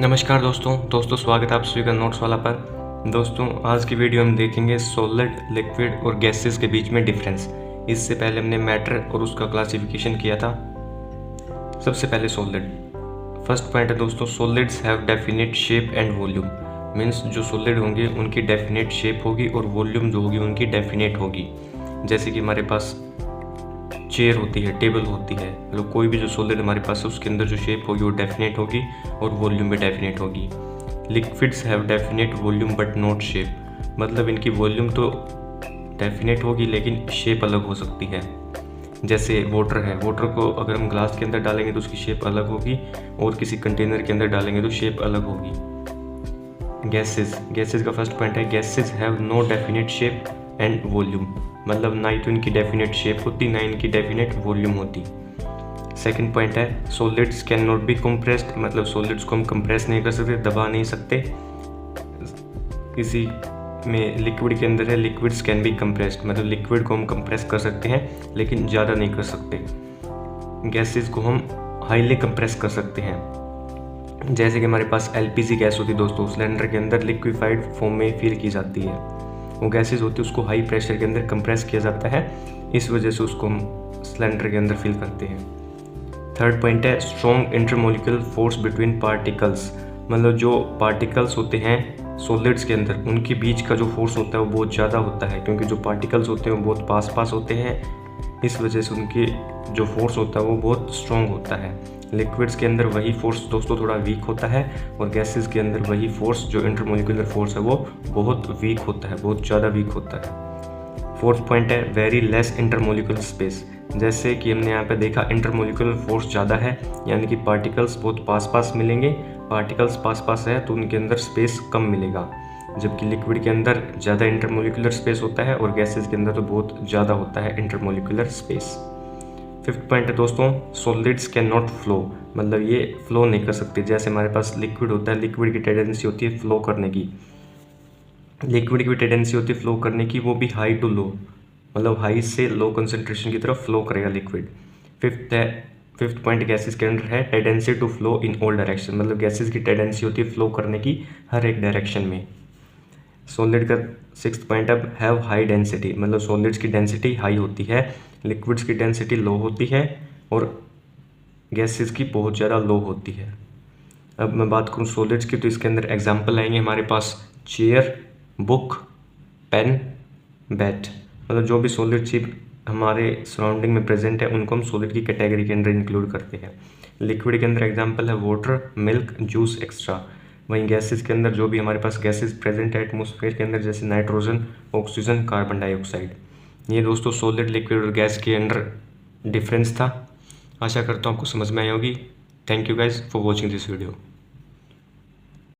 नमस्कार दोस्तों स्वागत है आप सभी का नोट्स वाला पर। दोस्तों आज की वीडियो हम देखेंगे सॉलिड, लिक्विड और गैसेस के बीच में डिफरेंस। इससे पहले हमने मैटर और उसका क्लासिफिकेशन किया था। सबसे पहले सॉलिड। फर्स्ट पॉइंट है दोस्तों, solids have definite shape and volume. Means जो सॉलिड होंगे उनकी डेफिनेट शेप होगी और वॉल्यूम जो होगी उनकी डेफिनेट होगी। जैसे कि हमारे पास चेयर होती है, टेबल होती है, मतलब कोई भी जो सॉलिड हमारे पास है उसके अंदर जो शेप होगी वो डेफिनेट होगी और वॉल्यूम भी डेफिनेट होगी। Liquids have definite volume but not shape. मतलब इनकी वॉल्यूम तो डेफिनेट होगी लेकिन शेप अलग हो सकती है। जैसे वाटर है, वाटर को अगर हम ग्लास के अंदर डालेंगे तो उसकी शेप अलग होगी और किसी कंटेनर के अंदर डालेंगे तो शेप अलग होगी। गैसेस का फर्स्ट पॉइंट है, gases have no definite shape and volume. मतलब ना ही तो इनकी डेफिनेट शेप होती ना इनकी डेफिनेट वॉल्यूम होती। सेकंड पॉइंट है, solids can not be compressed. मतलब सॉलिड्स को हम कंप्रेस नहीं कर सकते, दबा नहीं सकते। किसी में लिक्विड के अंदर है, लिक्विड्स कैन बी कंप्रेस्ड। मतलब लिक्विड को हम कंप्रेस कर सकते हैं लेकिन ज़्यादा नहीं कर सकते। गैसेस को हम हाईली कंप्रेस कर सकते हैं। जैसे कि हमारे पास एलपीजी गैस होती है दोस्तों, सिलेंडर के अंदर लिक्विफाइड फॉर्म में फिल की जाती है। वो गैसेस होती है उसको हाई प्रेशर के अंदर कंप्रेस किया जाता है, इस वजह से उसको हम सिलेंडर के अंदर फिल करते हैं। थर्ड पॉइंट है, strong intermolecular force between particles. मतलब जो पार्टिकल्स होते हैं सॉलिड्स के अंदर उनके बीच का जो फोर्स होता है वो बहुत ज़्यादा होता है, क्योंकि जो पार्टिकल्स होते हैं वो बहुत पास होते हैं, इस वजह से उनकी जो फोर्स होता है वो बहुत स्ट्रॉन्ग होता है। लिक्विड्स के अंदर वही फोर्स दोस्तों थोड़ा वीक होता है और गैसेस के अंदर वही फोर्स जो इंटरमोलिकुलर फोर्स है वो बहुत वीक होता है, बहुत ज़्यादा वीक होता है। फोर्थ पॉइंट है, वेरी लेस इंटरमोलिकुलर स्पेस। जैसे कि हमने यहाँ पे देखा इंटरमोलिकुलर फोर्स ज़्यादा है, यानी कि पार्टिकल्स बहुत पास मिलेंगे। पार्टिकल्स पास है तो उनके अंदर स्पेस कम मिलेगा, जबकि लिक्विड के अंदर ज़्यादा इंटरमोलिकुलर स्पेस होता है और गैसेस के अंदर तो बहुत ज़्यादा होता है इंटरमोलिकुलर स्पेस। फिफ्थ पॉइंट है दोस्तों, सॉलिड्स कैन नॉट फ्लो। मतलब ये फ्लो नहीं कर सकते। जैसे हमारे पास लिक्विड होता है, लिक्विड की टेंडेंसी होती है फ्लो करने की, फ्लो करने की, वो भी हाई टू लो। मतलब हाई से लो कंसंट्रेशन की तरफ फ्लो करेगा लिक्विड। फिफ्थ पॉइंट गैसेस के अंदर है, tendency to flow in all direction. मतलब गैसेस की टेंडेंसी होती है फ्लो करने की हर एक डायरेक्शन में। सॉलिड का सिक्स्थ पॉइंट अब हैव हाई डेंसिटी। मतलब सॉलिड्स की डेंसिटी हाई होती है, लिक्विड्स की डेंसिटी लो होती है और गैसेस की बहुत ज़्यादा लो होती है। अब मैं बात करूँ सॉलिड्स की तो इसके अंदर एग्जांपल आएंगे हमारे पास चेयर, बुक, पेन, बैट। मतलब जो भी सॉलिड चीज हमारे सराउंडिंग में प्रेजेंट है उनको हम सॉलिड की कैटेगरी के अंदर इंक्लूड करते हैं। लिक्विड के अंदर एग्जांपल है वाटर, मिल्क, जूस एक्स्ट्रा। वहीं गैसेस के अंदर जो भी हमारे पास गैसेस प्रेजेंट है एटमॉस्फेयर के अंदर, जैसे नाइट्रोजन, ऑक्सीजन, कार्बन डाइऑक्साइड। ये दोस्तों सॉलिड, लिक्विड और गैस के अंदर डिफरेंस था। आशा करता हूँ आपको समझ में आई होगी। Thank you guys for watching this video.